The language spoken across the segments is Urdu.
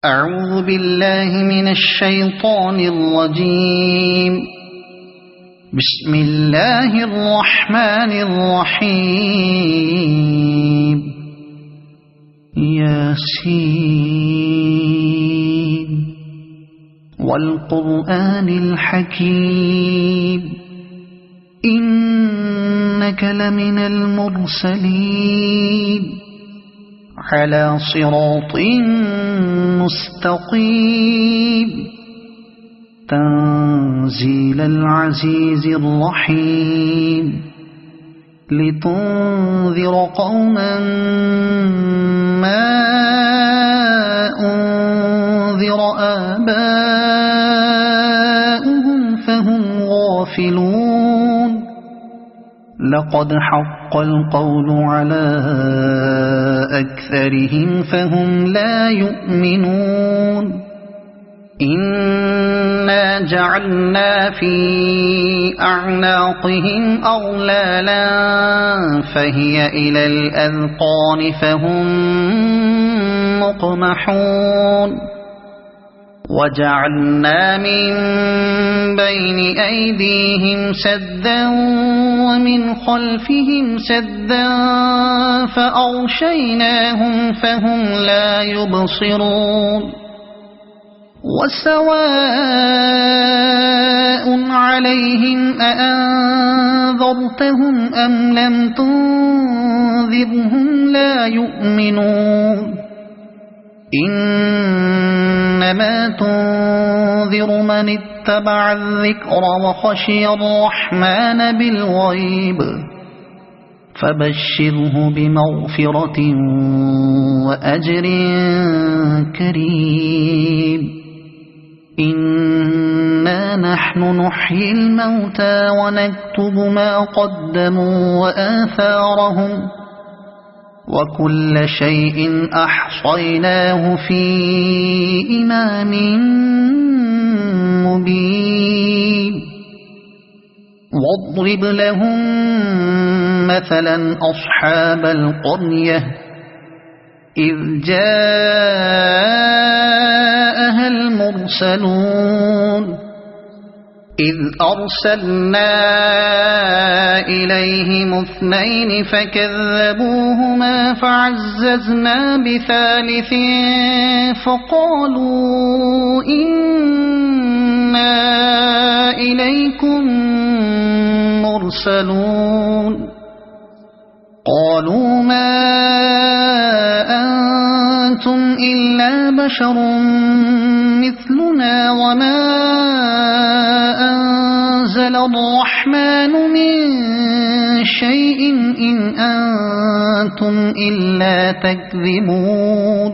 أعوذ بالله من الشيطان الرجيم. بسم الله الرحمن الرحيم. ياسين والقرآن الحكيم إنك لمن المرسلين على صراط مستقيم تنزيل العزيز الرحيم لتنذر قوما ما أنذر آباؤهم فهم غافلون. لقد حق القول على أكثرهم فهم لا يؤمنون. إنا جعلنا في أعناقهم أغلالا فهي إلى الأذقان فهم مقمحون. وجعلنا من بين أيديهم سدا ومن خلفهم سدا فأغشيناهم فهم لا يبصرون. وسواء عليهم أأنذرتهم أم لم تنذرهم لا يؤمنون. إنما تنذر من اتبع الذكر وخشي الرحمن بالغيب فبشره بمغفرة وأجر كريم. إنا نحن نحيي الموتى ونكتب ما قدموا وآثارهم وكل شيء أحصيناه في إمام مبين. واضرب لهم مثلا أصحاب القرية إذ جاءها المرسلون إذ أرسلنا إليهم اثنين فكذبوهما فعززنا بثالث فقالوا إنا إليكم مرسلون. قالوا ما أنتم إلا بشر مثلنا وما أنزل الرحمن من شيء إن أنتم إلا تكذبون.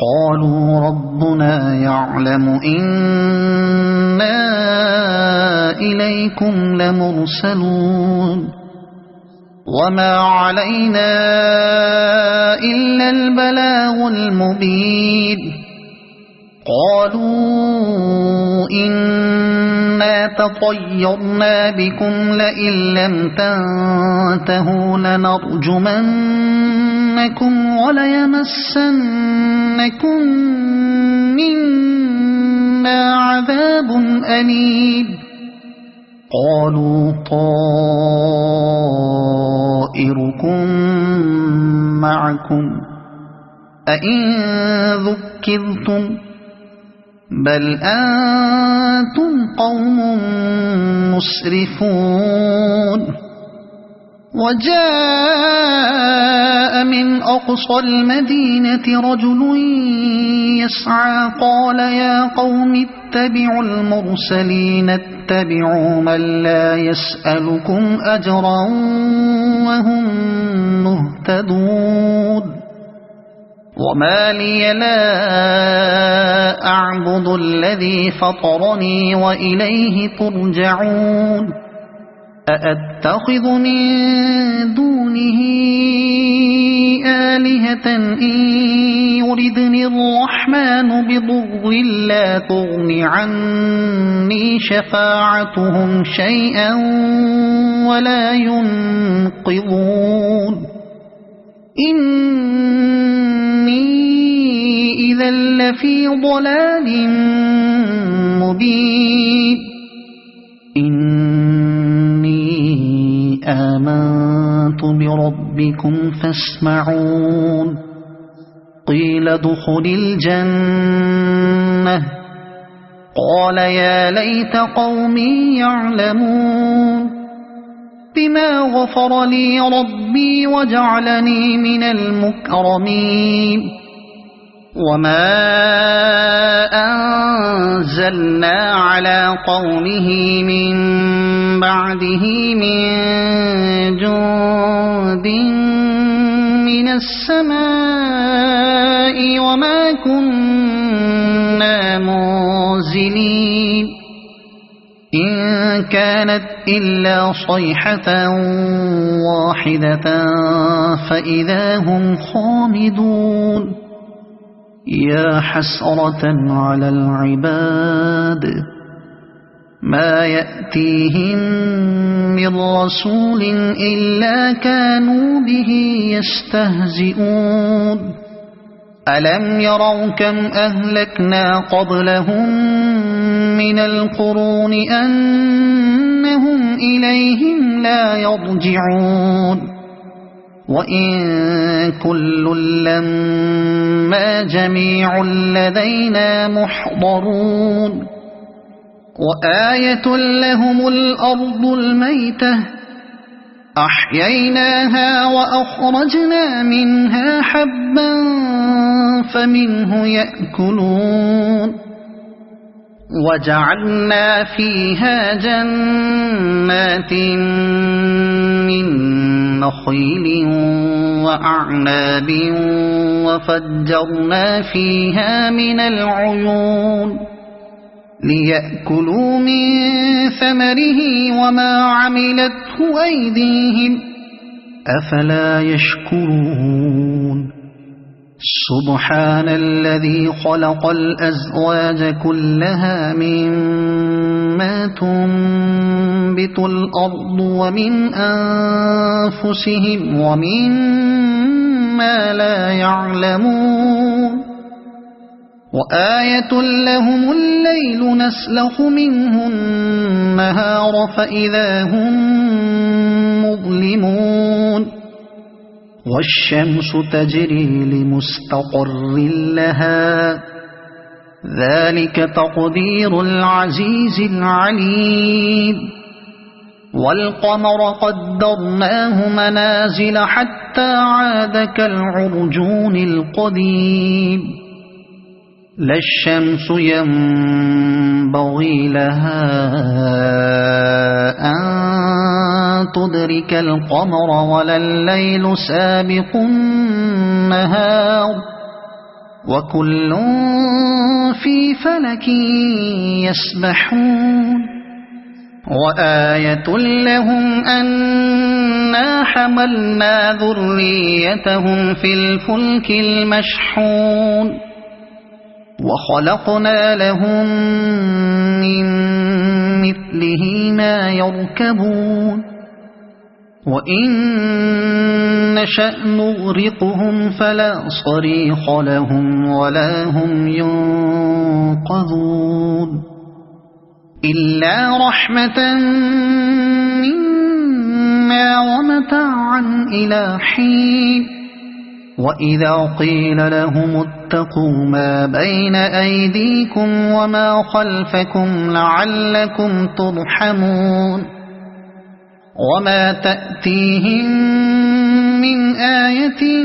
قالوا ربنا يعلم إنا إليكم لمرسلون وما علينا إلا البلاغ المبين. قالوا إنا تطيرنا بكم لئن لم تنتهوا لنرجمنكم وليمسنكم منا عذاب أليم. قالوا طائركم معكم أئن ذكرتم بل أنتم قوم مسرفون. وجاء من أقصى المدينة رجل يسعى قال يا قوم اتبعوا المرسلين اتبعوا من لا يسألكم أجرا وهم مهتدون. وما لي لا أعبد الذي فطرني وإليه ترجعون. أأتخذ من دونه آلهة إن يردني الرحمن بضر لا تغن عني شفاعتهم شيئا ولا ينقذون. إني إذا لفي ضلال مبين إني آمنت بربكم فاسمعون قيل ادخل الجنة قال يا ليت قومي يعلمون بما غفر لي ربي وجعلني من المكرمين وما أنزلنا على قومه من بعده من جند من السماء وما كنا منزلين إن كانت إلا صيحة واحدة فإذا هم خامدون يا حسرة على العباد ما يأتيهم من رسول إلا كانوا به يستهزئون ألم يروا كم أهلكنا قبلهم من القرون أنهم إليهم لا يرجعون وإن كل لما جميع لدينا محضرون وآية لهم الأرض الميتة أحييناها وأخرجنا منها حبا فمنه يأكلون وجعلنا فيها جنات من نخيل وأعناب وفجرنا فيها من العيون ليأكلوا من ثمره وما عملته أيديهم أفلا يشكرون سبحان الذي خلق الأزواج كلها مما تنبت الأرض ومن أنفسهم ومما لا يعلمون وآية لهم الليل نسلخ منه النهار فإذا هم مظلمون والشمس تجري لمستقر لها ذلك تقدير العزيز العليم والقمر قدرناه منازل حتى عاد كالعرجون القديم لا الشمس ينبغي لها أن تدرك القمر ولا الليل سابق النهار وكل في فلك يسبحون وآية لهم أنا حملنا ذريتهم في الفلك المشحون وخلقنا لهم من مثله ما يركبون وإن نشأ نغرقهم فلا صريخ لهم ولا هم ينقذون إلا رحمة منا ومتاعا إلى حين وإذا قيل لهم اتقوا ما بين أيديكم وما خلفكم لعلكم ترحمون وما تأتيهم من آية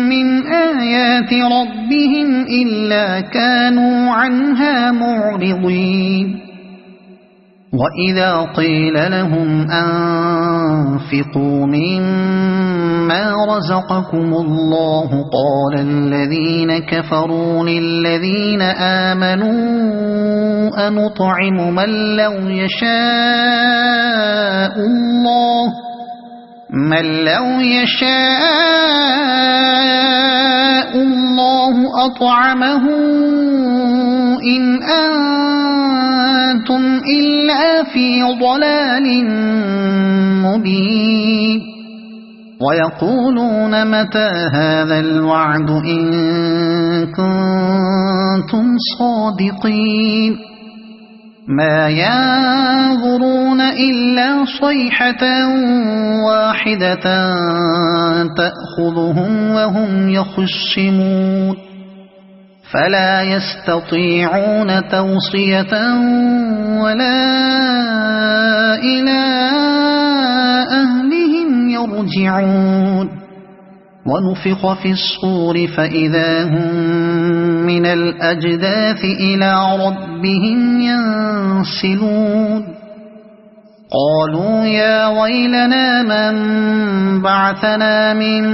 من آيات ربهم إلا كانوا عنها معرضين وإذا قيل لهم أنفقوا مما رزقكم الله قال الذين كفروا للذين آمنوا أنطعم من لو يشاء الله أطعمه إن أنتم إلا في ضلال مبين ويقولون متى هذا الوعد إن كنتم صادقين ما ينظرون إلا صيحة واحدة تأخذهم وهم يخصمون فلا يستطيعون توصية ولا إلى أهلهم يرجعون ونفخ في الصور فإذا هم من الأجداث إلى ربهم ينسلون قالوا يا ويلنا من بعثنا من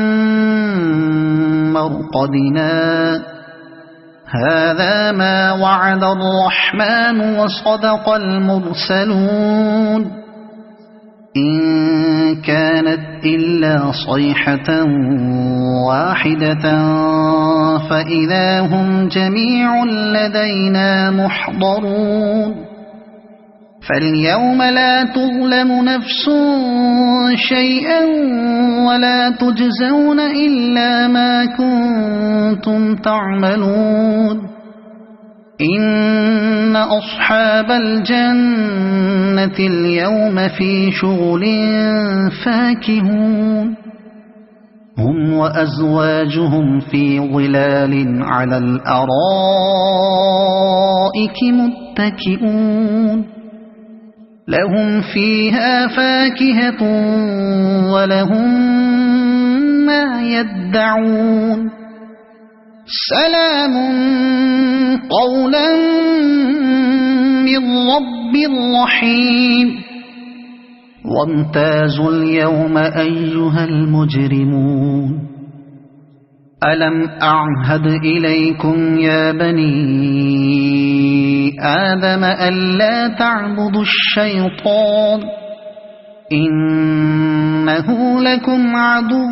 مرقدنا هذا ما وعد الرحمن وصدق المرسلون إن كانت إلا صيحة واحدة فإذا هم جميع لدينا محضرون فاليوم لا تظلم نفس شيئا ولا تجزون إلا ما كنتم تعملون إن أصحاب الجنة اليوم في شغل فاكهون هم وأزواجهم في ظلال على الأرائك متكئون لهم فيها فاكهة ولهم ما يدعون سلام قولا من رب رحيم وامتازوا اليوم أيها المجرمون ألم أعهد إليكم يا بني آدم ألا تعبدوا الشيطان إنه لكم عدو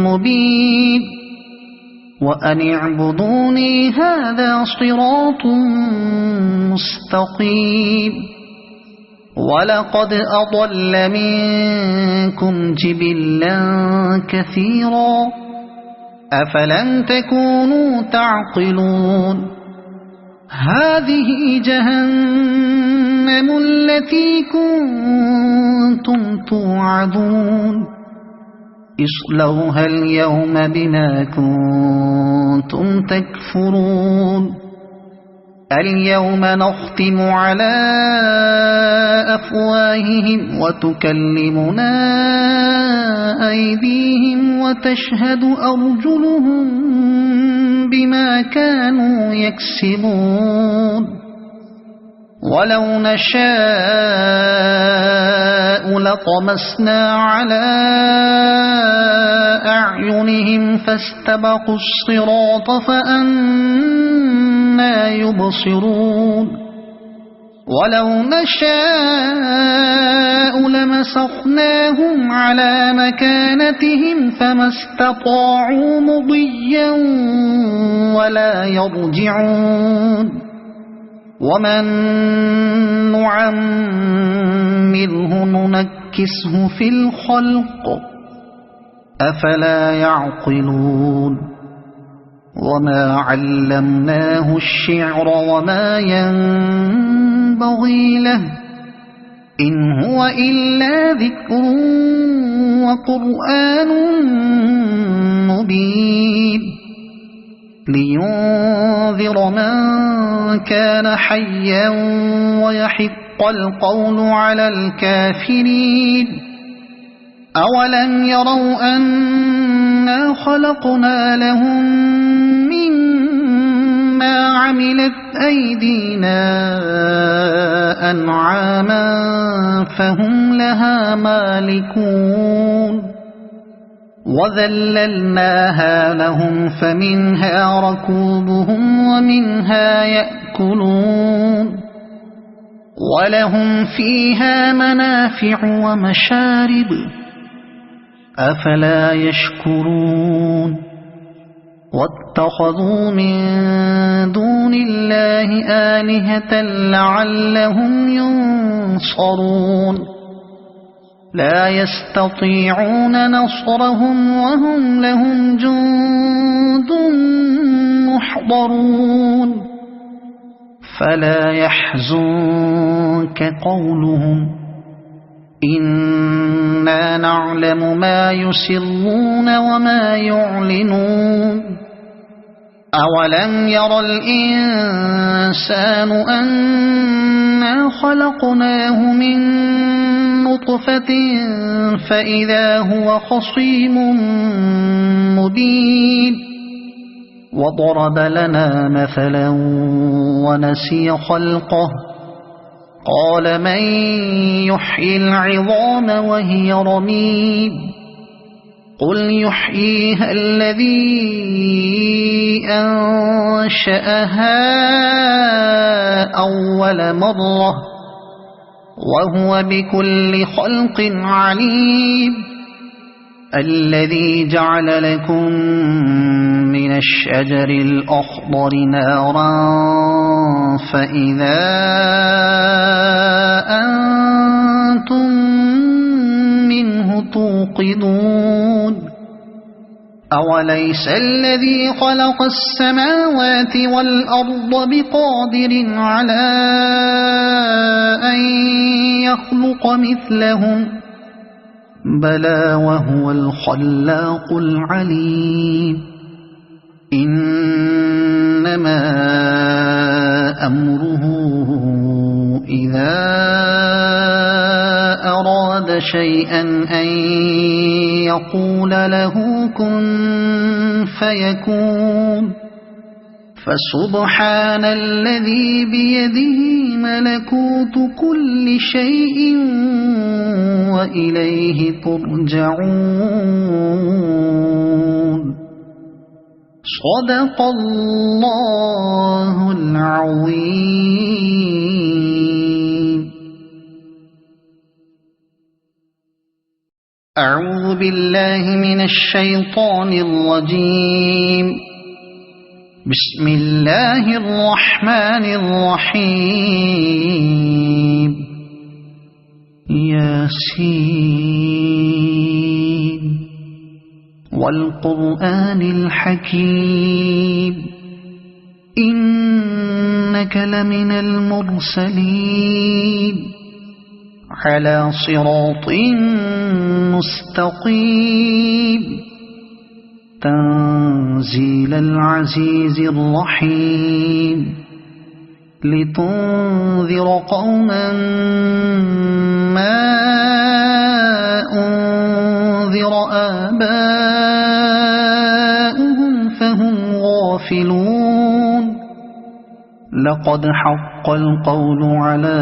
مبين وأن اعبدوني هذا صراط مستقيم ولقد أضل منكم جبلا كثيرا أفلم تكونوا تعقلون هذه جهنم التي كنتم توعدون اصلوها اليوم بما كنتم تكفرون اليوم نختم على أفواههم وتكلمنا أيديهم وتشهد أرجلهم بما كانوا يكسبون ولو نشاء لطمسنا على أعينهم فاستبقوا الصراط فأنى يبصرون ولو نشاء لمسخناهم على مكانتهم فما استطاعوا مضيا ولا يرجعون ومن نعمره ننكسه في الخلق أفلا يعقلون وما علمناه الشعر وما ينبغي له إن هو إلا ذكر وقرآن مبين لينذر من كان حيا ويحق القول على الكافرين أولم يروا أنا خلقنا لهم مما عملت أيدينا أنعاما فهم لها مالكون وذللناها لهم فمنها ركوبهم ومنها يأكلون ولهم فيها منافع ومشارب أفلا يشكرون واتخذوا من دون الله آلهة لعلهم ينصرون لا يستطيعون نصرهم وهم لهم جند محضرون فلا يحزنك قولهم إنا نعلم ما يسرون وما يعلنون أولم ير الإنسان أنا خلقناه من نطفة فإذا هو خصيم مبين وضرب لنا مثلا ونسي خلقه قال من يحيي العظام وهي رميم قل يحييها الذي أنشأها أول مرة وهو بكل خلق عليم الذي جعل لكم من الشجر الأخضر نارا فإذا أنتم منه توقدون أوليس الذي خلق السماوات والأرض بقادر على أن يخلق مثلهم بلى وهو الخلاق العليم إنما أمره إذا أراد شيئا أن يقول له كن فيكون فسبحان الذي بيده ملكوت كل شيء وإليه ترجعون صدق الله العظيم. أعوذ بالله من الشيطان الرجيم. بسم الله الرحمن الرحيم. ياسين والقرآن الحكيم إنك لمن المرسلين على صراط مستقيم تنزيل العزيز الرحيم لتنذر قوما ما أنذر آباؤهم فهم غافلون لقد حق القول على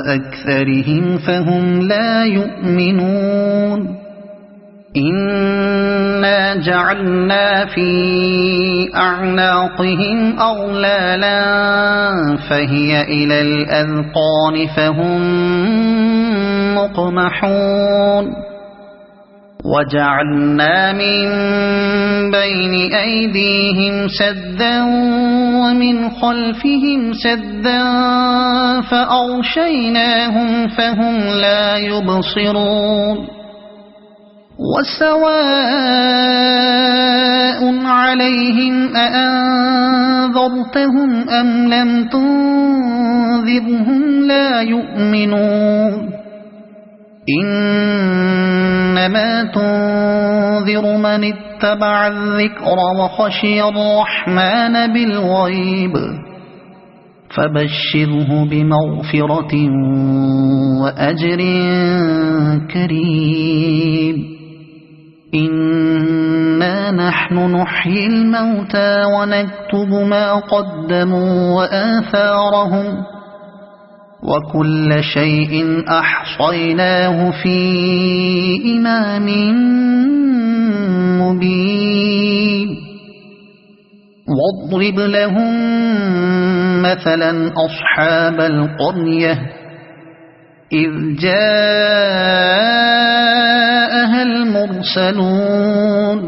أكثرهم فهم لا يؤمنون إنا جعلنا في أعناقهم أغلالا فهي إلى الأذقان فهم مقمحون وجعلنا من بين أيديهم سدا ومن خلفهم سدا فأغشيناهم فهم لا يبصرون وسواء عليهم أأنذرتهم أم لم تنذرهم لا يؤمنون إنما تنذر من اتبع الذكر وخشي الرحمن بالغيب فبشره بمغفرة وأجر كريم إنا نحن نحيي الموتى ونكتب ما قدموا وآثارهم وكل شيء أحصيناه في إمام مبين واضرب لهم مثلا أصحاب القرية إذ جاءها المرسلون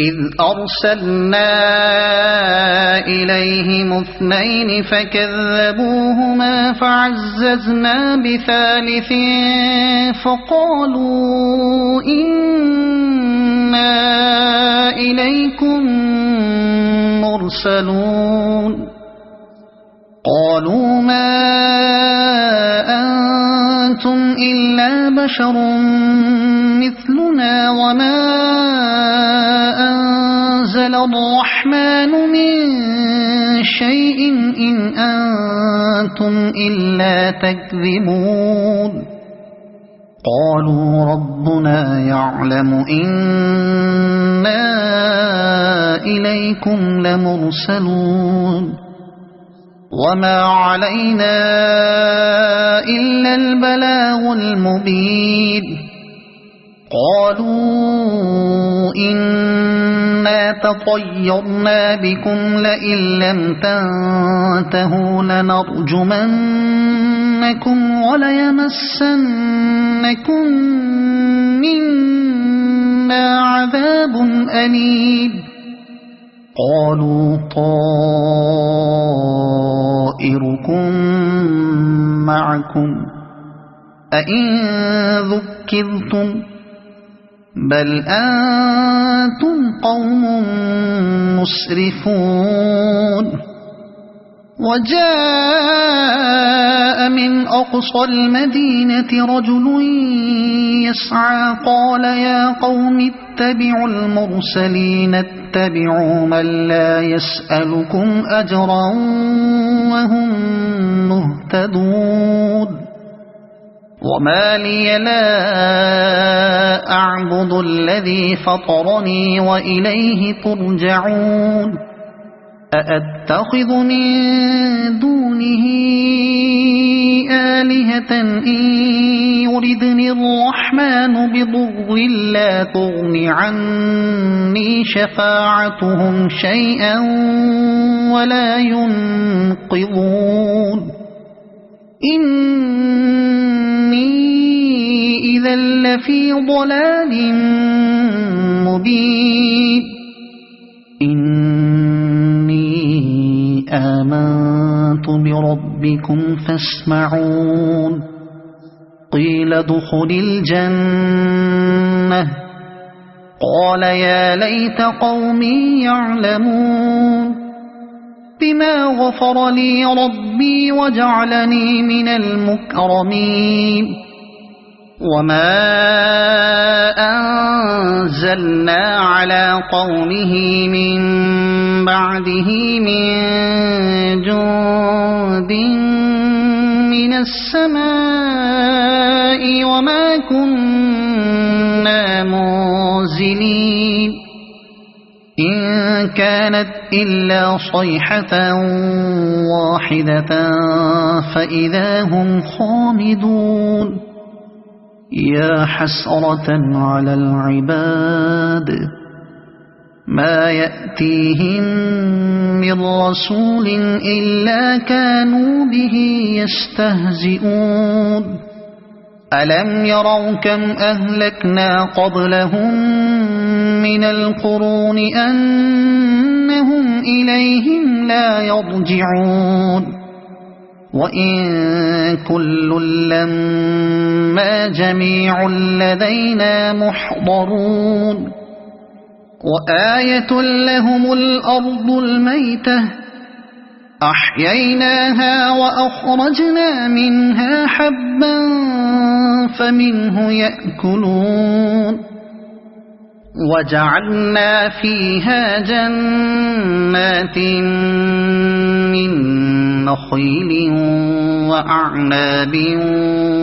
إذ أرسلنا إليهم 2 فكذبوهما فعززنا بثالث فقالوا إنا إليكم مرسلون قالوا ما أنتم إلا بشر مثلنا وما أنزل الرحمن من شيء إن أنتم إلا تكذبون قالوا ربنا يعلم إنا إليكم لمرسلون وما علينا إلا البلاغ المبين قالوا إنا تطيرنا بكم لئن لم تنتهوا لنرجمنكم وليمسنكم منا عذاب أليم قالوا طائركم معكم أئن ذكرتم بل أنتم قوم مسرفون وجاء من أقصى المدينة رجل يسعى قال يا قوم اتبعوا المرسلين اتبعوا من لا يسألكم أجرا وهم مهتدون وما لي لا أعبد الذي فطرني وإليه ترجعون أأتخذ من دونه آلهة إن يردني الرحمن بضر لا تغن عني شفاعتهم شيئا ولا ينقذون إني إذا لفي ضلال مبين إني آمنت بربكم فاسمعون قيل ادخل الجنة قال يا ليت قومي يعلمون بما غفر لي ربي وجعلني من المكرمين وما أنزلنا على قومه من بعده من جند من السماء وما كنا منزلين إن كانت إلا صيحة واحدة فإذا هم خامدون يا حسرة على العباد ما يأتيهم من رسول إلا كانوا به يستهزئون ألم يروا كم أهلكنا قبلهم من القرون أنهم إليهم لا يرجعون وإن كل لما جميع لدينا محضرون وآية لهم الأرض الميتة أحييناها وأخرجنا منها حبا فمنه يأكلون وجعلنا فيها جنات من نخيل وأعناب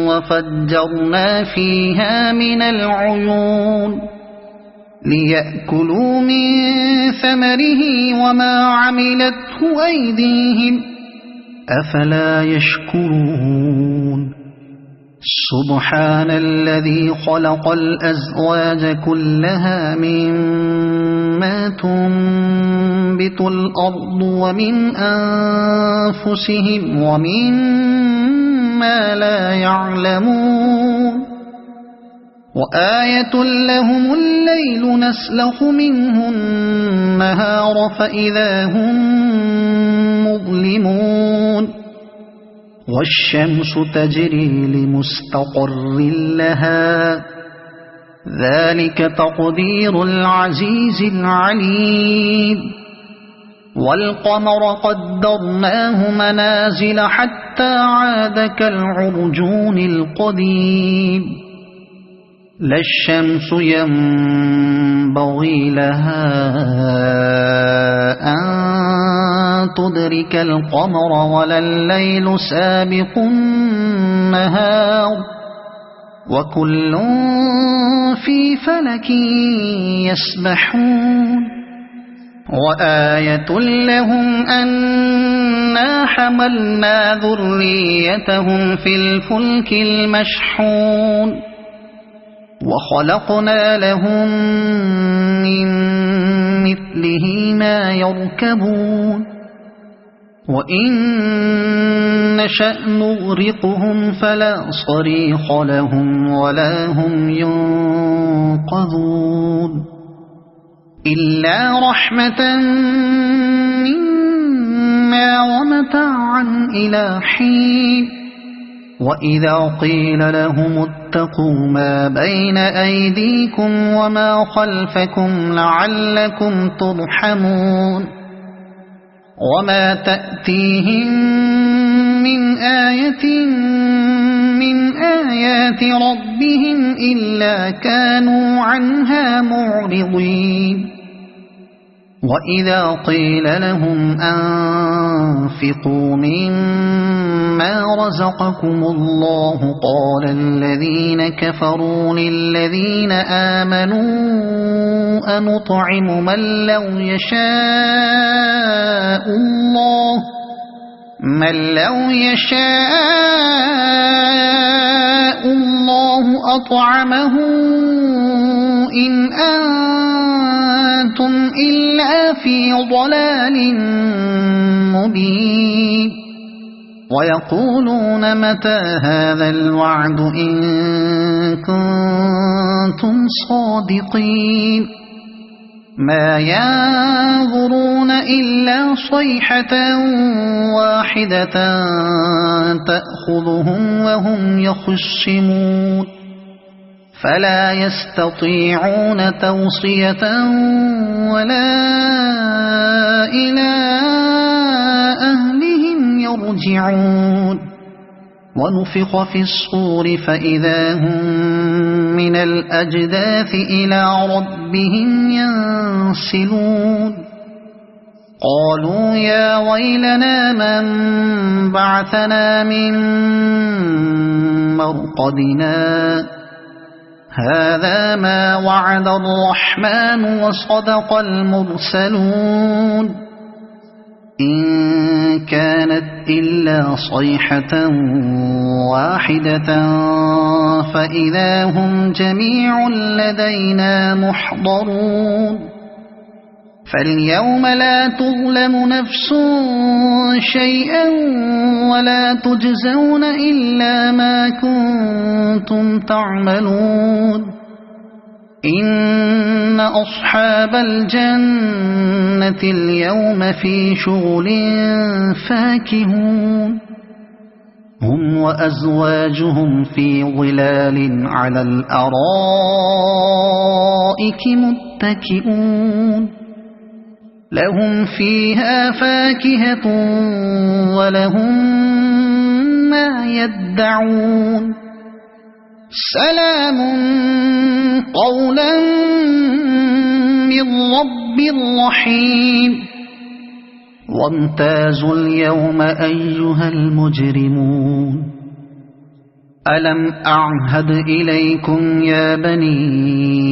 وفجرنا فيها من العيون ليأكلوا من ثمره وما عملته أيديهم أفلا يشكرون سبحان الذي خلق الأزواج كلها مما تنبت الأرض ومن أنفسهم ومما لا يعلمون وآية لهم الليل نسلخ منه النهار فإذا هم مظلمون والشمس تجري لمستقر لها ذلك تقدير العزيز العليم والقمر قدرناه منازل حتى عاد كالعرجون القديم لا الشمس ينبغي لها أن تدرك القمر ولا الليل سابق النهار وكل في فلك يسبحون وآية لهم أنا حملنا ذريتهم في الفلك المشحون وخلقنا لهم من مثله ما يركبون وإن نشأ نغرقهم فلا صريخ لهم ولا هم ينقذون إلا رحمة منا ومتاعا إلى حين وإذا قيل لهم اتقوا ما بين أيديكم وما خلفكم لعلكم ترحمون وما تأتيهم من آية من آيات ربهم إلا كانوا عنها معرضين وإذا قيل لهم أنفقوا مما رزقكم الله قال الذين كفروا للذين آمنوا أنطعم من لو يشاء الله أطعمه إن أنتم إلا في ضلال مبين ويقولون متى هذا الوعد إن كنتم صادقين ما ينظرون إلا صيحة واحدة تأخذهم وهم يخصمون فلا يستطيعون توصية ولا إلى أهلهم يرجعون ونفخ في الصور فإذا هم من الأجداث إلى ربهم ينسلون قالوا يا ويلنا من بعثنا من مرقدنا هذا ما وعد الرحمن وصدق المرسلون إن كانت إلا صيحة واحدة فإذا هم جميع لدينا محضرون فاليوم لا تظلم نفس شيئا ولا تجزون إلا ما كنتم تعملون إن أصحاب الجنة اليوم في شغل فاكهون هم وأزواجهم في ظلال على الأرائك متكئون لهم فيها فاكهة ولهم ما يدعون سلام قولا من رب رحيم وامتازوا اليوم أيها المجرمون ألم أعهد إليكم يا بني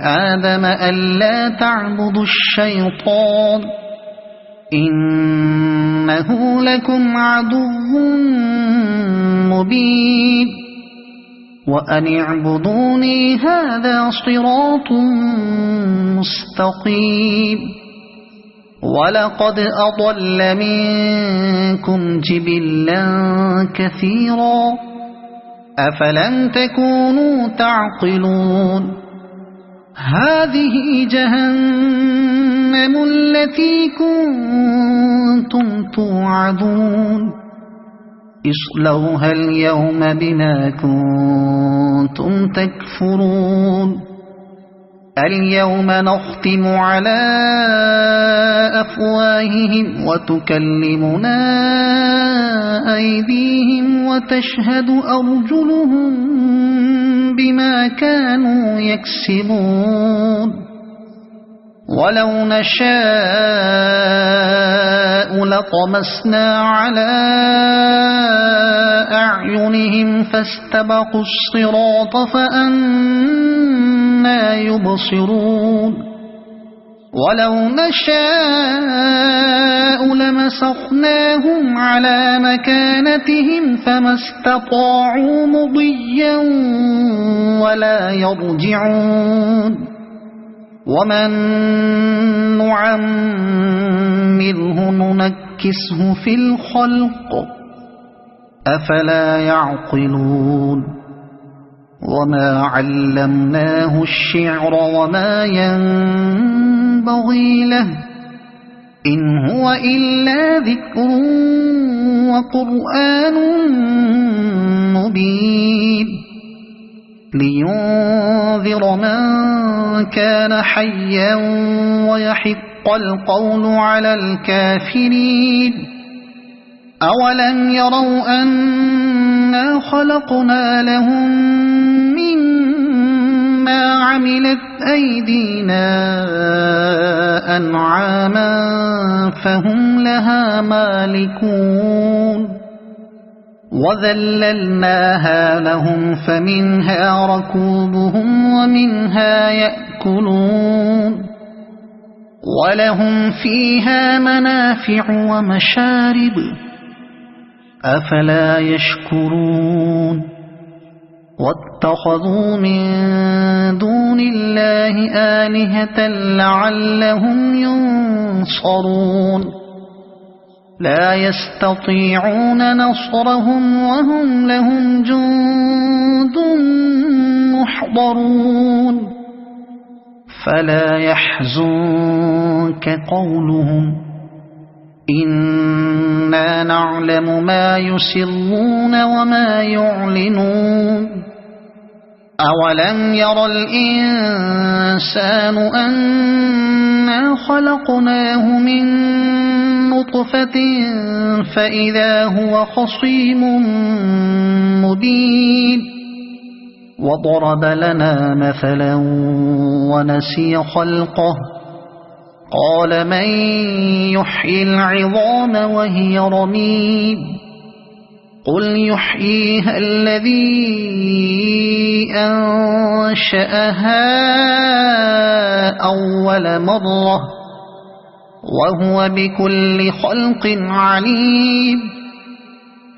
آدم ألا تعبدوا الشيطان إنه لكم عدو مبين وأن اعبدوني هذا صراط مستقيم ولقد أضل منكم جبلا كثيرا أفلم تكونوا تعقلون هذه جهنم التي كنتم توعدون اصلوها اليوم بما كنتم تكفرون اليوم نختم على أفواههم وتكلمنا أيديهم وتشهد أرجلهم بما كانوا يكسبون ولو نشاء لطمسنا على أعينهم فاستبقوا الصراط فأنى يبصرون ولو نشاء لمسخناهم على مكانتهم فما استطاعوا مضيا ولا يرجعون ومن نعمره ننكسه في الخلق أفلا يعقلون وما علمناه الشعر وما ينبغي له إن هو إلا ذكر وقرآن مبين لينذر من كان حيا ويحق القول على الكافرين أولم يروا أنا خلقنا لهم مما عملت أيدينا أنعاما فهم لها مالكون وذللناها لهم فمنها ركوبهم ومنها يأكلون ولهم فيها منافع ومشارب أفلا يشكرون واتخذوا من دون الله آلهة لعلهم ينصرون لا يستطيعون نصرهم وهم لهم جند محضرون فلا يحزنك قولهم إنا نعلم ما يسرون وما يعلنون أولم ير الإنسان أنا خلقناه من نطفة فإذا هو خصيم مبين وضرب لنا مثلا ونسي خلقه قال من يحيي العظام وهي رميم قل يحييها الذي أنشأها أول مرة وهو بكل خلق عليم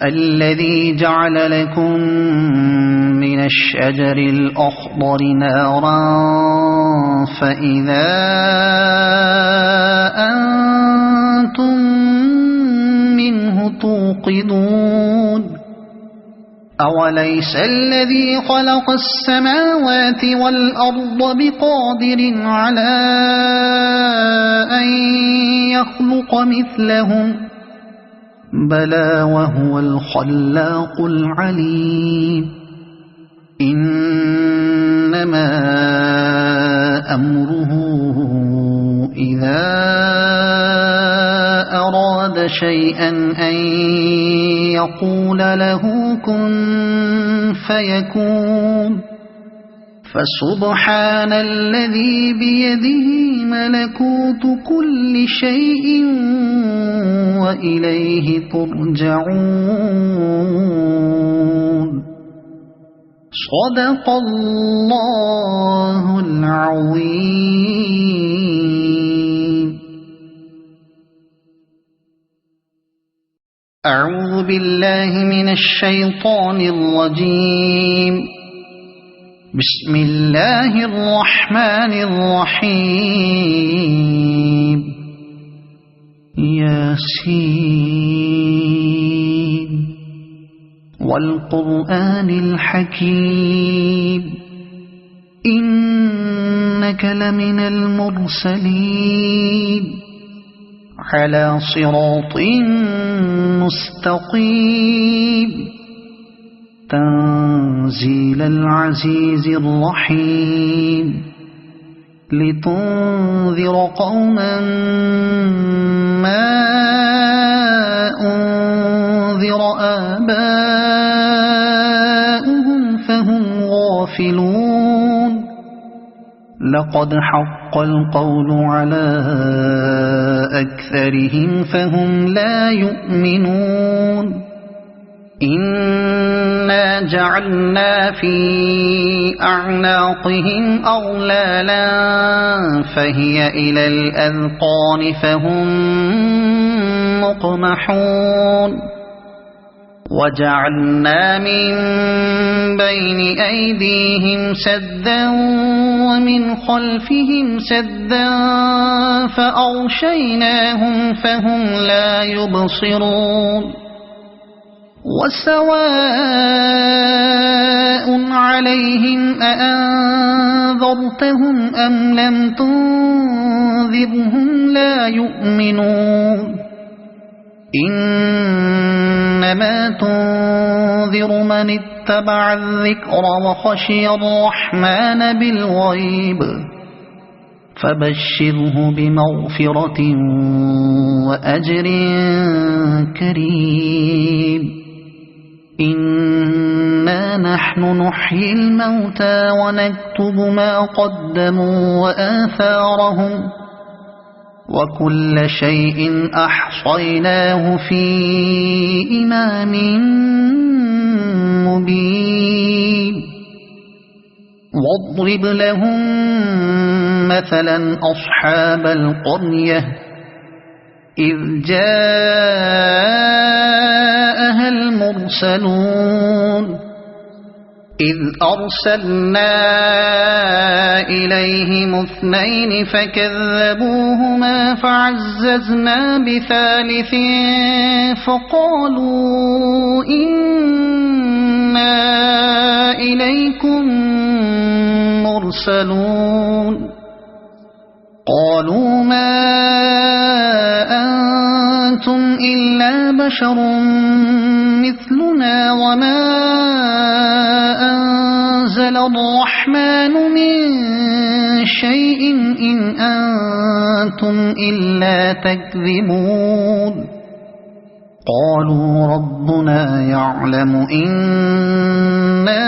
الذي جعل لكم من الشجر الأخضر نارا فإذا أنتم منه توقدون أوليس الذي خلق السماوات والأرض بقادر على أن يخلق مثلهم بلى وهو الخلاق العليم إنما أمره إذا أراد شيئا أن يقول له كن فيكون فسبحان الذي بيده ملكوت كل شيء وإليه ترجعون صدق الله العظيم. أعوذ بالله من الشيطان الرجيم. بسم الله الرحمن الرحيم. ياسين والقرآن الحكيم إنك لمن المرسلين على صراط مستقيم تنزيل العزيز الرحيم لتنذر قوما ما أنذر آباؤهم فهم غافلون لقد حق القول على أكثرهم فهم لا يؤمنون إنا جعلنا في أعناقهم أغلالا فهي إلى الأذقان فهم مقمحون وجعلنا من بين أيديهم سدا ومن خلفهم سدا فأغشيناهم فهم لا يبصرون وسواء عليهم أأنذرتهم أم لم تنذرهم لا يؤمنون إنما تنذر من اتبع الذكر وخشي الرحمن بالغيب فبشره بمغفرة وأجر كريم إنا نحن نحيي الموتى ونكتب ما قدموا وآثارهم وكل شيء أحصيناه في إمام مبين واضرب لهم مثلا أصحاب القرية إذ جاءها المرسلون إذ أرسلنا إليهم اثنين فكذبوهما فعززنا بثالث فقالوا إنا إليكم مرسلون قالوا ما أنتم إلا بشر مثلنا وما أنزل الرحمن من شيء إن أنتم إلا تكذبون قالوا ربنا يعلم إنا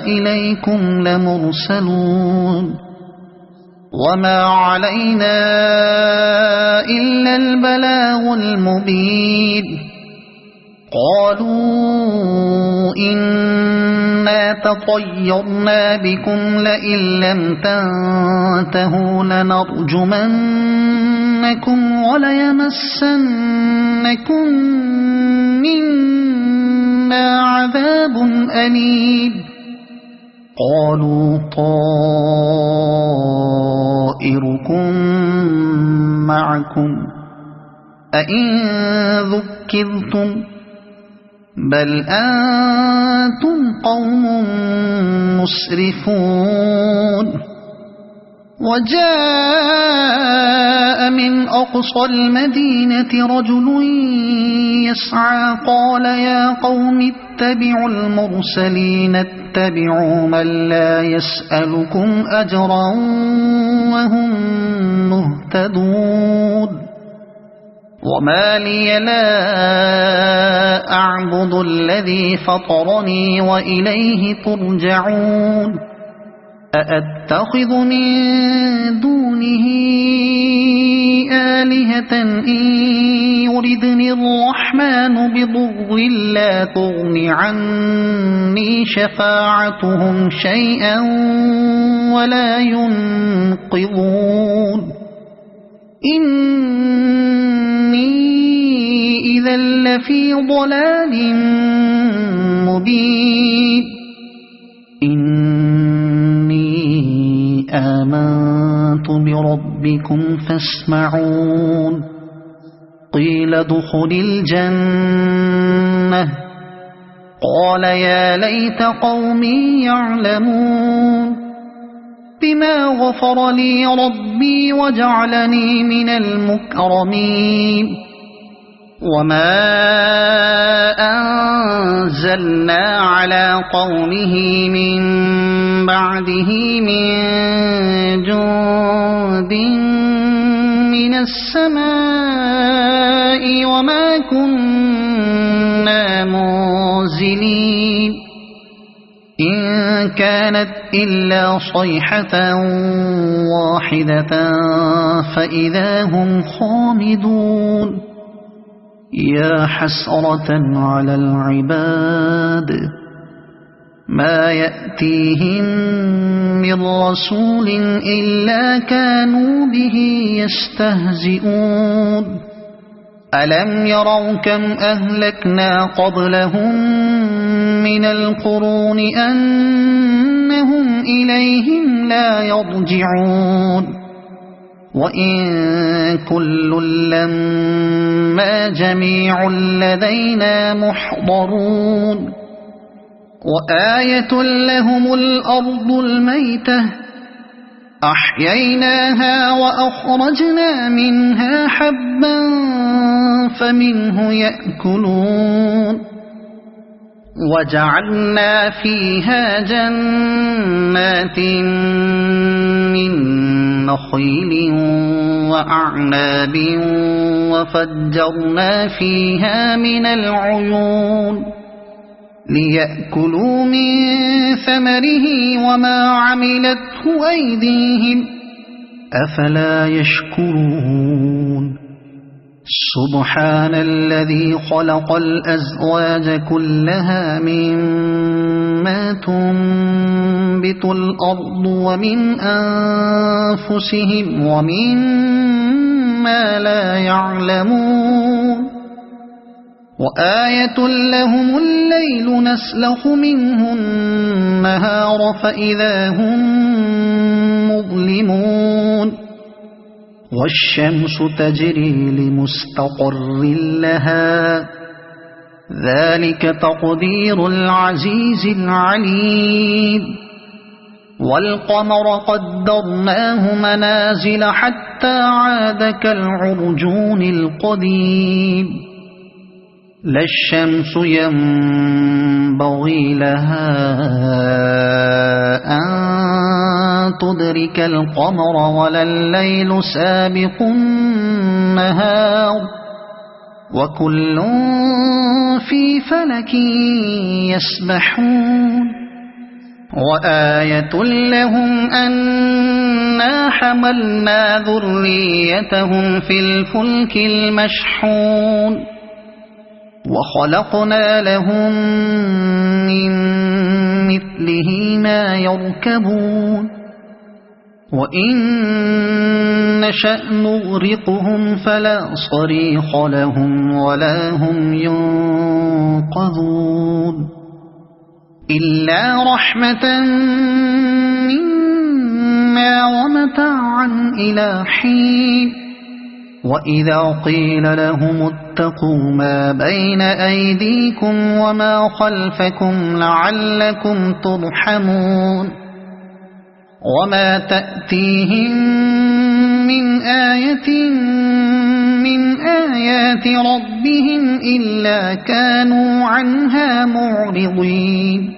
إليكم لمرسلون وما علينا إلا البلاغ المبين قالوا إنا تطيرنا بكم لئن لم تنتهوا لنرجمنكم وليمسنكم منا عذاب أليم قالوا طائركم معكم أئن ذكرتم بل أنتم قوم مسرفون وجاء من أقصى المدينة رجل يسعى قال يا قوم اتبعوا المرسلين اتبعوا من لا يسألكم أجرا وهم مهتدون وما لي لا أعبد الذي فطرني وإليه ترجعون أأتخذ من دونه آلهة إن يردني الرحمن بضر لا تغن عني شفاعتهم شيئا ولا ينقذون إني إذا لفي ضلال مبين إني آمنت بربكم فاسمعون قيل ادخل الجنة قال يا ليت قومي يعلمون بما غفر لي ربي وجعلني من المكرمين وما أنزلنا على قومه من بعده من جند من السماء وما كنا منزلين إن كانت إلا صيحة واحدة فإذا هم خامدون يا حسرة على العباد ما يأتيهم من رسول إلا كانوا به يستهزئون ألم يروا كم أهلكنا قبلهم من القرون أنهم إليهم لا يرجعون وإن كل لما جميع لدينا محضرون وآية لهم الأرض الميتة أحييناها وأخرجنا منها حبا فمنه يأكلون وجعلنا فيها جنات من نخيل وأعناب وفجرنا فيها من العيون ليأكلوا من ثمره وما عملته أيديهم أفلا يشكرون سبحان الذي خلق الأزواج كلها مما تنبت الأرض ومن أنفسهم ومما لا يعلمون وآية لهم الليل نسلخ منه النهار فإذا هم مظلمون والشمس تجري لمستقر لها ذلك تقدير العزيز العليم والقمر قدرناه منازل حتى عاد كالعرجون القديم لا الشمس ينبغي لها أن تدرك القمر ولا الليل سابق النهار وكل في فلك يسبحون وآية لهم أنا حملنا ذريتهم في الفلك المشحون وخلقنا لهم من مثله ما يركبون وإن نشأ نغرقهم فلا صريخ لهم ولا هم ينقذون إلا رحمة منا ومتاعا إلى حين وإذا قيل لهم اتقوا ما بين أيديكم وما خلفكم لعلكم ترحمون وما تأتيهم من آية من آيات ربهم إلا كانوا عنها معرضين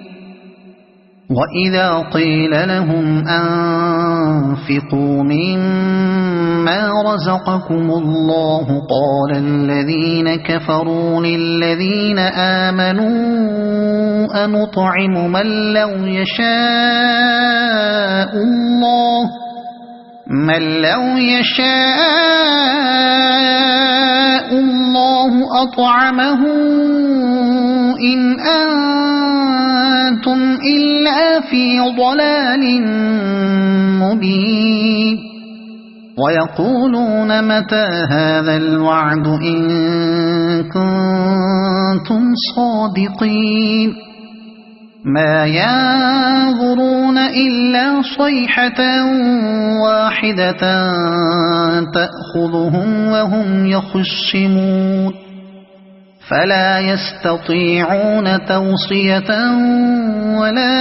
وإذا قيل لهم أنفقوا مما رزقكم الله قال الذين كفروا للذين آمنوا أنطعم من لو يشاء الله أطعمه إن أنتم إلا في ضلال مبين ويقولون متى هذا الوعد إن كنتم صادقين ما ينظرون إلا صيحة واحدة تأخذهم وهم يخصمون فلا يستطيعون توصية ولا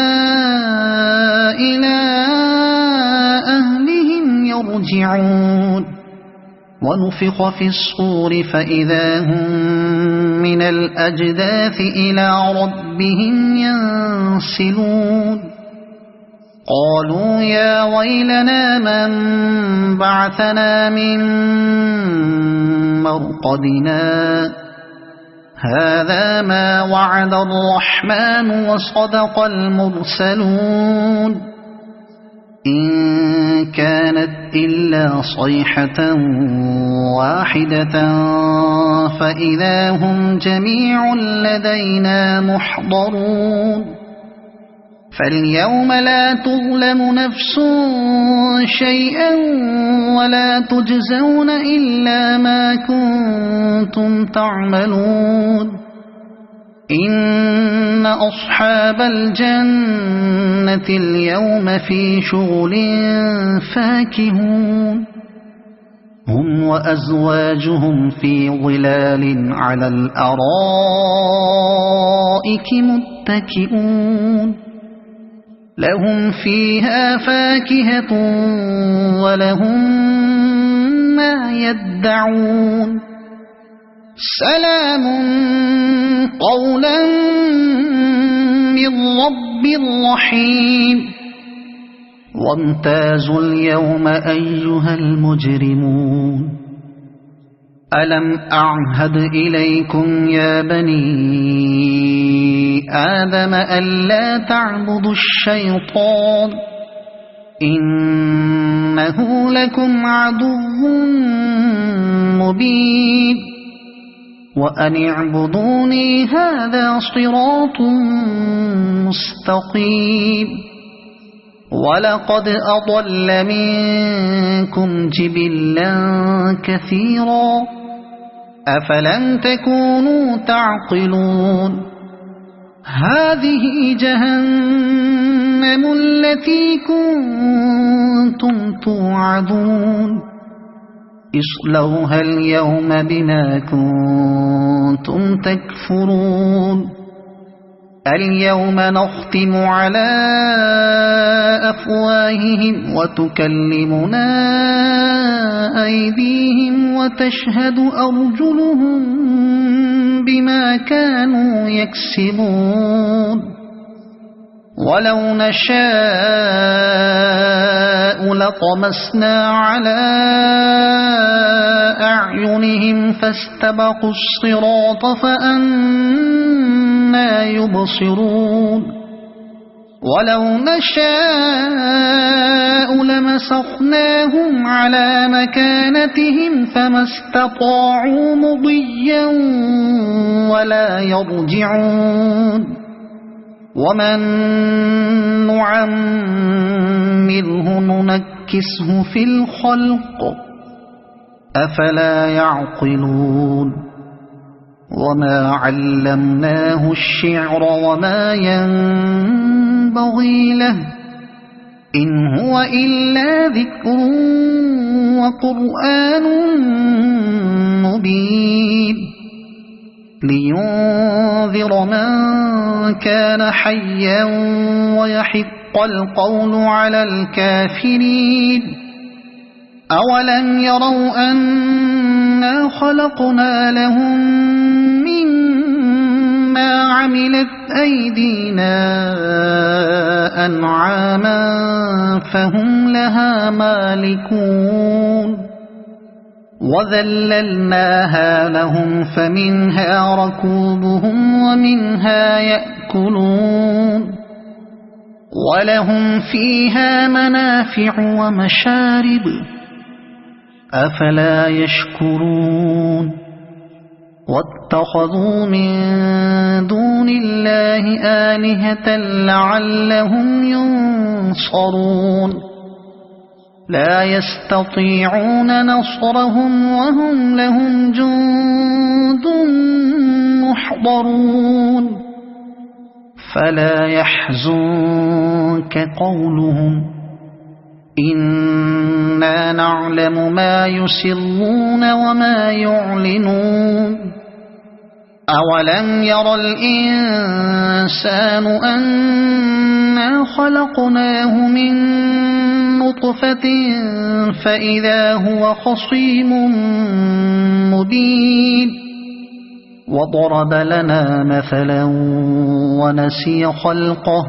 إلى أهلهم يرجعون ونفخ في الصور فإذا هم من الأجداث إلى ربهم ينسلون قالوا يا ويلنا من بعثنا من مرقدنا هذا ما وعد الرحمن وصدق المرسلون إن كانت إلا صيحة واحدة فإذا هم جميع لدينا محضرون فاليوم لا تظلم نفس شيئا ولا تجزون إلا ما كنتم تعملون إن أصحاب الجنة اليوم في شغل فاكهون هم وأزواجهم في ظلال على الأرائك متكئون لهم فيها فاكهة ولهم ما يدعون سلام قولا من رب رحيم وامتازوا اليوم أيها المجرمون ألم أعهد إليكم يا بني آدم ألا تعبدوا الشيطان إنه لكم عدو مبين وأن اعبدوني هذا صراط مستقيم ولقد أضل منكم جبلا كثيرا أفلم تكونوا تعقلون هذه جهنم التي كنتم توعدون اصلوها اليوم بما كنتم تكفرون اليوم نختم على أفواههم وتكلمنا أيديهم وتشهد أرجلهم بما كانوا يكسبون ولو نشاء لطمسنا على أعينهم فاستبقوا الصراط فأنى يبصرون ولو نشاء لمسخناهم على مكانتهم فما استطاعوا مضيا ولا يرجعون ومن نعمره ننكسه في الخلق أفلا يعقلون وما علمناه الشعر وما ينبغي له إن هو إلا ذكر وقرآن مبين لينذر من كان حيا ويحق القول على الكافرين أولم يروا أنا خلقنا لهم مما عملت أيدينا أنعاما فهم لها مالكون وذللناها لهم فمنها ركوبهم ومنها يأكلون ولهم فيها منافع ومشارب أفلا يشكرون واتخذوا من دون الله آلهة لعلهم ينصرون لا يستطيعون نصرهم وهم لهم جند محضرون فلا يحزنك قولهم إنا نعلم ما يسرون وما يعلنون أولم ير الإنسان أنا خلقناه من نطفة فإذا هو خصيم مبين وضرب لنا مثلا ونسي خلقه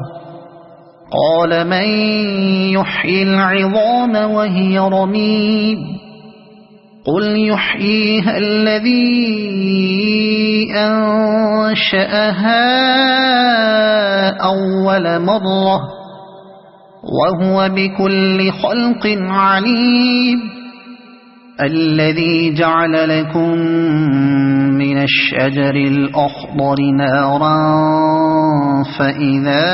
قال من يحيي العظام وهي رميم قل يحييها الذي أنشأها أول مرة وهو بكل خلق عليم الذي جعل لكم من الشجر الأخضر نارا فإذا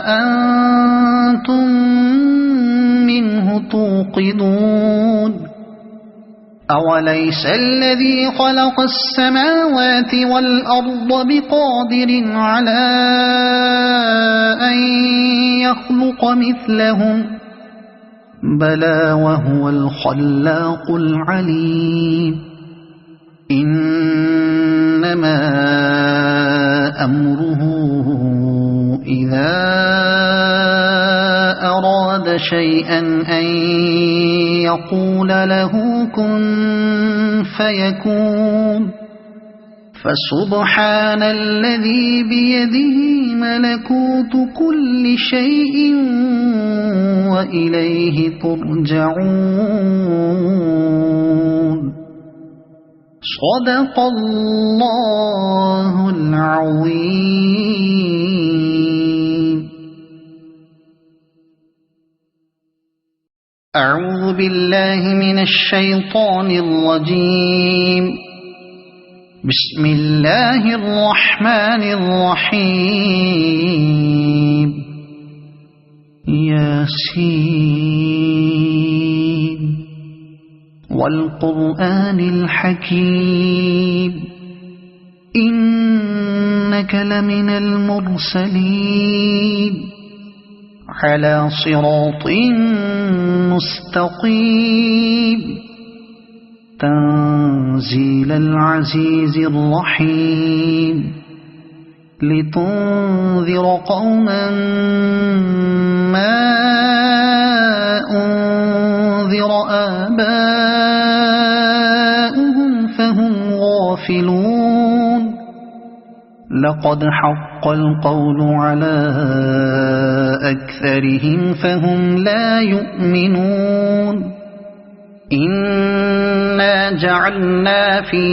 أنتم منه توقدون أوليس الذي خلق السماوات والأرض بقادر على أن يخلق مثلهم بلى وهو الخلاق العليم إنما أمره إذا أراد شيئا أن يقول له كن فيكون فسبحان الذي بيده ملكوت كل شيء وإليه ترجعون صدق الله العظيم. أعوذ بالله من الشيطان الرجيم. بسم الله الرحمن الرحيم. ياسين والقرآن الحكيم إنك لمن المرسلين على صراط مستقيم تنزيل العزيز الرحيم لتنذر قوما ما أنذر آباؤهم فهم غافلون لقد حق القول على أكثرهم فهم لا يؤمنون إنا جعلنا في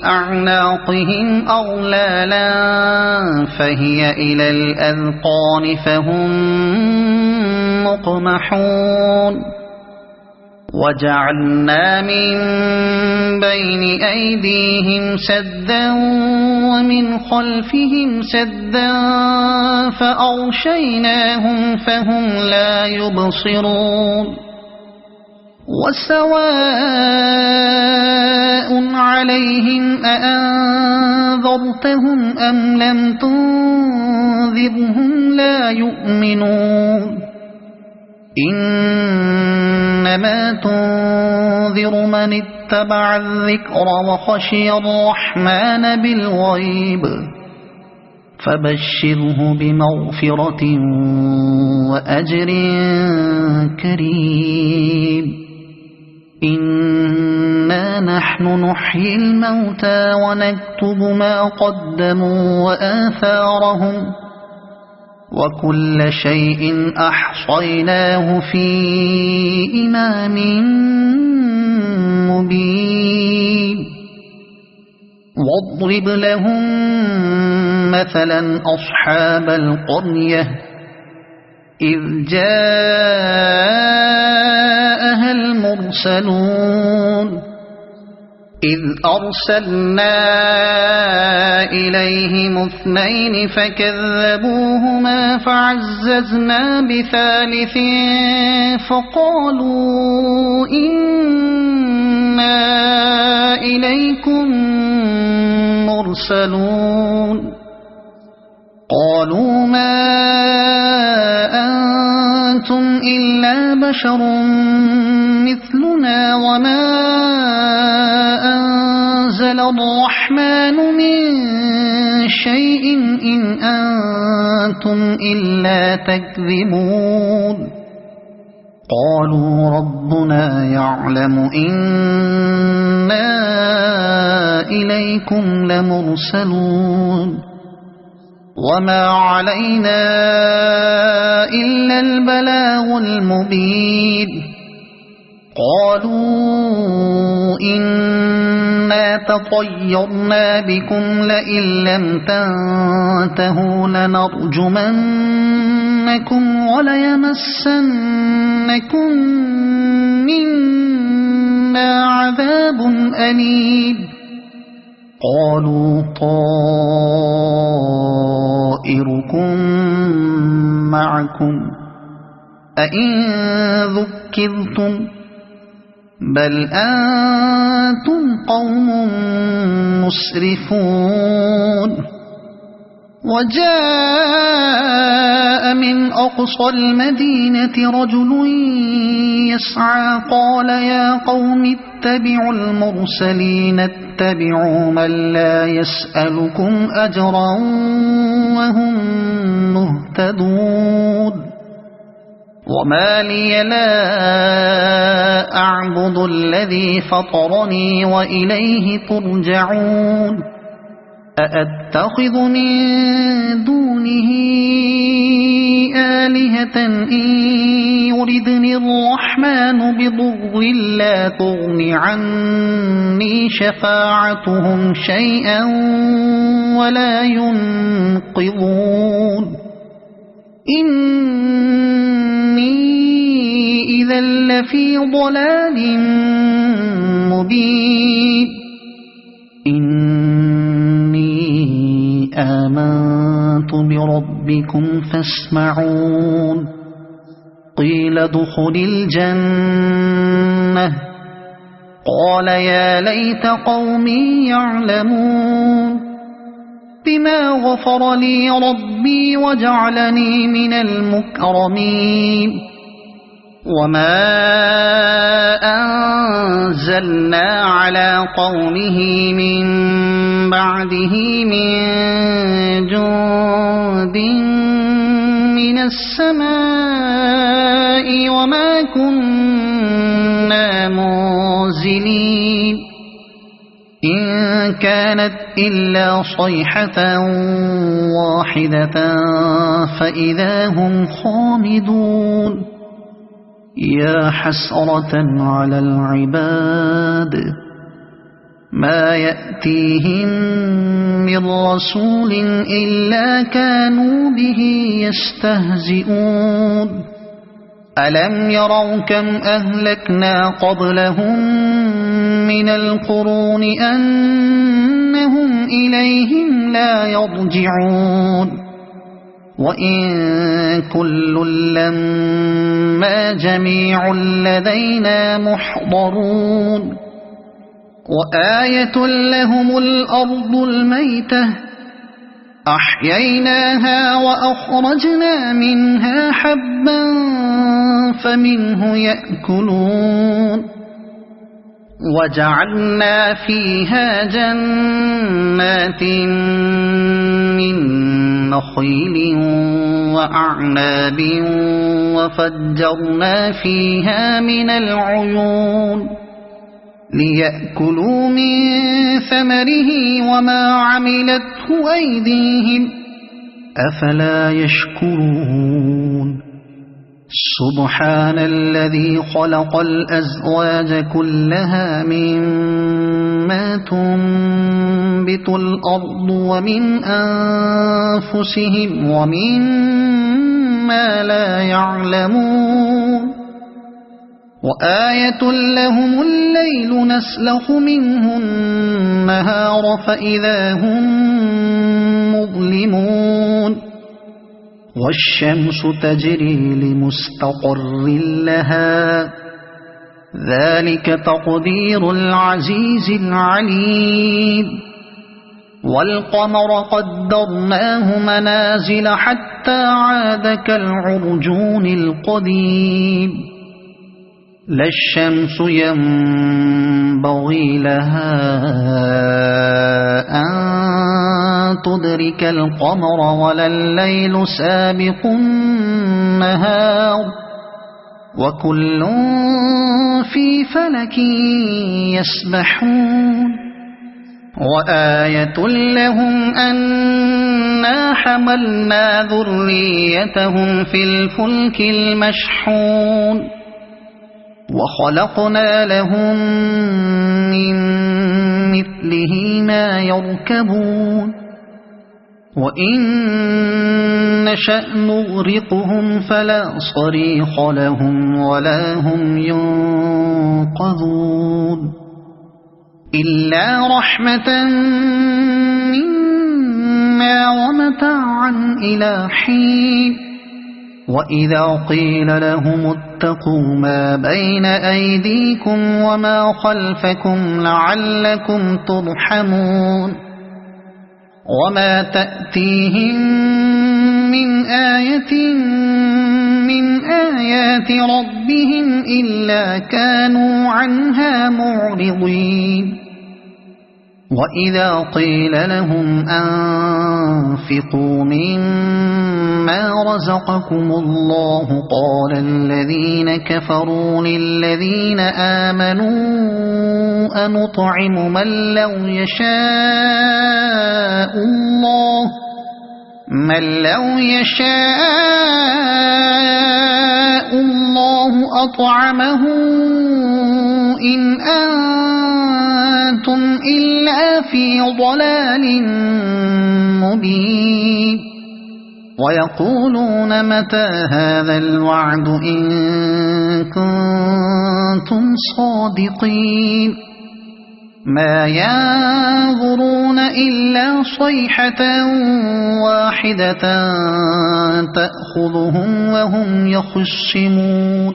أعناقهم أغلالا فهي إلى الأذقان فهم مقمحون وجعلنا من بين أيديهم سدا ومن خلفهم سدا فأغشيناهم فهم لا يبصرون وسواء عليهم أأنذرتهم أم لم تنذرهم لا يؤمنون إنما تنذر من اتبع الذكر وخشي الرحمن بالغيب فبشره بمغفرة وأجر كريم إنا نحن نحيي الموتى ونكتب ما قدموا وآثارهم وكل شيء أحصيناه في إمام مبين واضرب لهم مثلا أصحاب القرية إذ جاءها المرسلون إذ أرسلنا إليهم اثنين فكذبوهما فعززنا بثالث فقالوا إنا إليكم مرسلون قالوا ما أنتم إلا بشر مثلنا وما أنزل نزل الرحمن من شيء إن أنتم إلا تكذبون قالوا ربنا يعلم إنا إليكم لمرسلون وما علينا إلا البلاغ المبين قالوا إنا تطيرنا بكم لئن لم تنتهوا لنرجمنكم وليمسنكم منا عذاب أليم قالوا طائركم معكم أئن ذكرتم بل أنتم قوم مسرفون وجاء من أقصى المدينة رجل يسعى قال يا قوم اتبعوا المرسلين اتبعوا من لا يسألكم أجرا وهم مهتدون وما لي لا أعبد الذي فطرني وإليه ترجعون أأتخذ من دونه آلهة إن يردني الرحمن بضر لا تغن عني شفاعتهم شيئا ولا ينقذون إني إذا لفي ضلال مبين إني آمنت بربكم فاسمعون قيل ادخل الجنة قال يا ليت قومي يعلمون بما غفر لي ربي وجعلني من المكرمين وما أنزلنا على قومه من بعده من جند من السماء وما كنا منزلين إن كانت إلا صيحة واحدة فإذا هم خامدون يا حسرة على العباد ما يأتيهم من رسول إلا كانوا به يستهزئون ألم يروا كم أهلكنا قبلهم من القرون أنهم إليهم لا يرجعون وإن كل لما جميع لدينا محضرون وآية لهم الأرض الميتة أحييناها وأخرجنا منها حبا فمنه يأكلون وجعلنا فيها جنات من نخيل وأعناب وفجرنا فيها من العيون ليأكلوا من ثمره وما عملته أيديهم أفلا يشكرون سبحان الذي خلق الأزواج كلها مما تنبت الأرض ومن أنفسهم ومما لا يعلمون وآية لهم الليل نسلخ منه النهار فإذا هم مظلمون والشمس تجري لمستقر لها ذلك تقدير العزيز العليم والقمر قدرناه منازل حتى عاد كالعرجون القديم لا الشمس ينبغي ينبغي لها أن تدرك القمر ولا الليل سابق النهار وكل في فلك يسبحون وآية لهم أنا حملنا ذريتهم في الفلك المشحون وخلقنا لهم من مثله ما يركبون وإن نشأ نغرقهم فلا صريخ لهم ولا هم ينقذون إلا رحمة منا ومتاعا إلى حين وإذا قيل لهم اتقوا ما بين أيديكم وما خلفكم لعلكم ترحمون وما تأتيهم من آية من آيات ربهم إلا كانوا عنها معرضين وإذا قيل لهم أنفقوا مما رزقكم الله قال الذين كفروا للذين آمنوا أنطعم من لو يشاء الله أطعمه إن أنتم إلا في ضلال مبين ويقولون متى هذا الوعد إن كنتم صادقين ما ينظرون إلا صيحة واحدة تأخذهم وهم يخصمون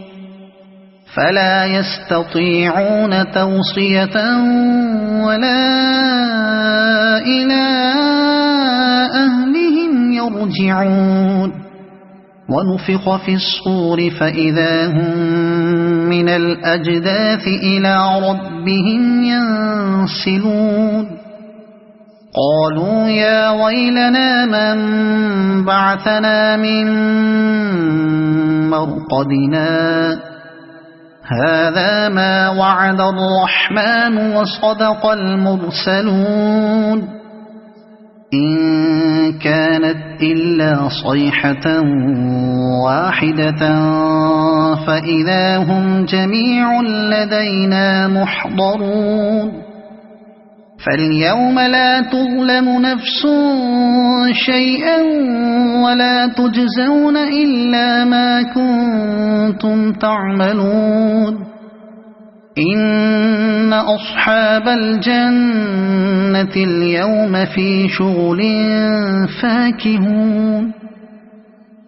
فلا يستطيعون توصية ولا إلى أهلهم يرجعون ونفخ في الصور فإذا هم من الأجداث إلى ربهم ينسلون قالوا يا ويلنا من بعثنا من مرقدنا هذا ما وعد الرحمن وصدق المرسلون إن كانت إلا صيحة واحدة فإذا هم جميع لدينا محضرون فاليوم لا تظلم نفس شيئا ولا تجزون إلا ما كنتم تعملون إن أصحاب الجنة اليوم في شغل فاكهون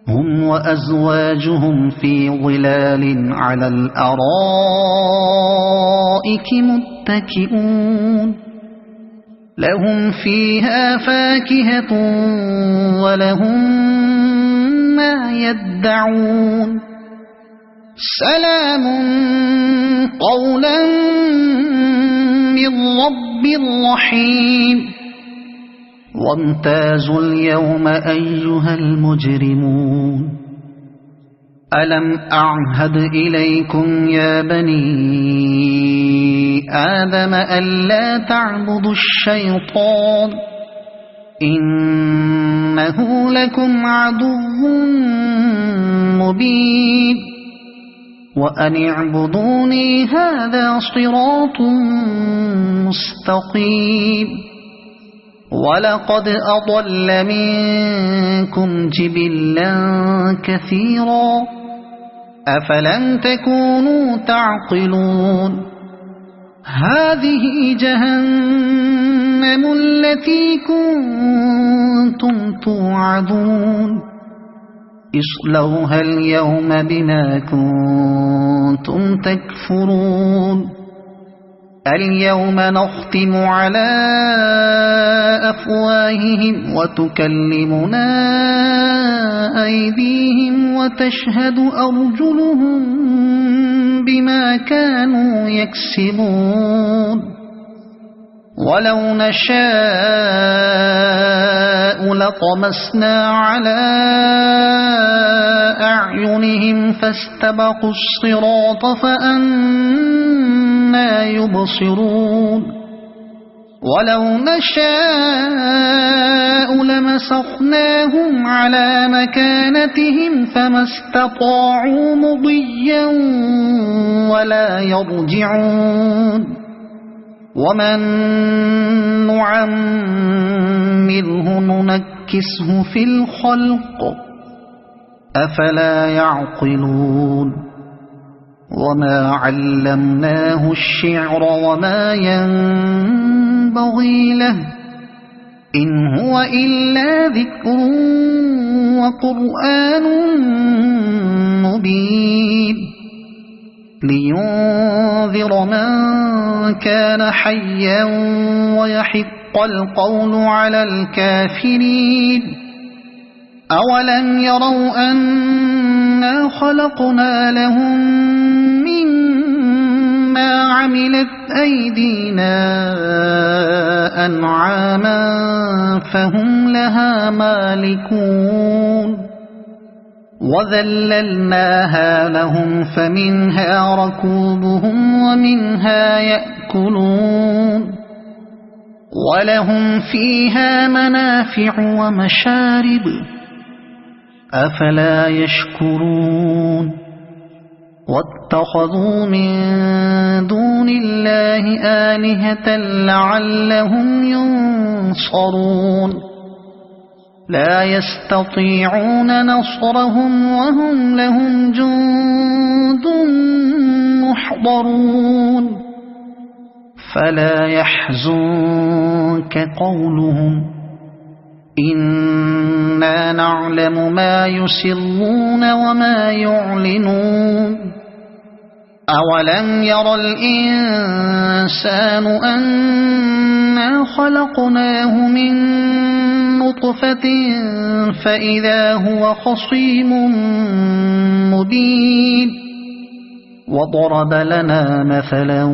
هم وأزواجهم في ظلال على الأرائك متكئون لهم فيها فاكهة ولهم ما يدعون سلام قولا من رب رحيم وامتازوا اليوم أيها المجرمون ألم أعهد إليكم يا بني آدم ألا تعبدوا الشيطان إنه لكم عدو مبين وأن اعبدوني هذا صراط مستقيم ولقد أضل منكم جبلا كثيرا أفلم تكونوا تعقلون هذه جهنم التي كنتم توعدون اصلوها اليوم بما كنتم تكفرون اليوم نختم على أفواههم وتكلمنا أيديهم وتشهد أرجلهم بما كانوا يكسبون ولو نشاء لطمسنا على أعينهم فاستبقوا الصراط فأنى يبصرون ولو نشاء لمسخناهم على مكانتهم فما استطاعوا مضيا ولا يرجعون ومن نعمره ننكسه في الخلق أفلا يعقلون وما علمناه الشعر وما ينبغي له إن هو إلا ذكر وقرآن مبين لينذر من كان حيا ويحق القول على الكافرين أولم يروا أنا خلقنا لهم مما عملت أيدينا أنعاما فهم لها مالكون وذللناها لهم فمنها ركوبهم ومنها يأكلون ولهم فيها منافع ومشارب أفلا يشكرون واتخذوا من دون الله آلهة لعلهم ينصرون لا يستطيعون نصرهم وهم لهم جند محضرون فلا يحزنك قولهم إنا نعلم ما يسرون وما يعلنون أولم ير الإنسان أنا خلقناه من نطفة فإذا هو خصيم مبين وضرب لنا مثلا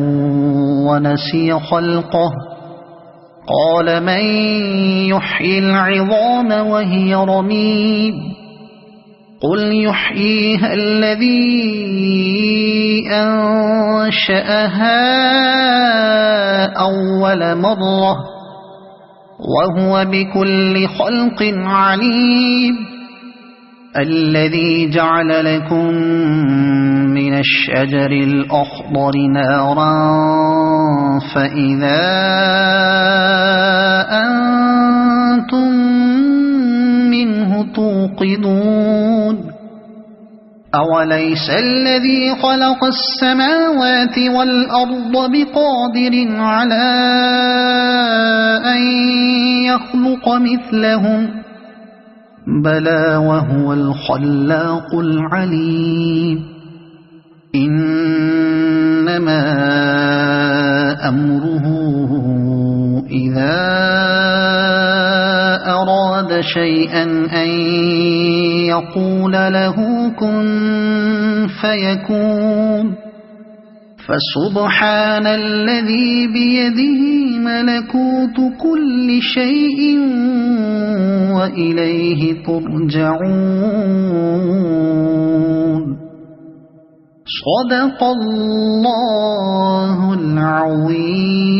ونسي خلقه قال من يحيي العظام وهي رميم قل يحييها الذي أنشأها أول مرة وهو بكل خلق عليم الذي جعل لكم من الشجر الأخضر نارا فإذا أنتم منه توقدون أوليس الذي خلق السماوات والأرض بقادر على أن يخلق مثلهم بلى وهو الخلاق العليم إنما أمره إذا أراد شيئا أن يقول له كن فيكون فسبحان الذي بيده ملكوت كل شيء وإليه ترجعون صدق الله العظيم.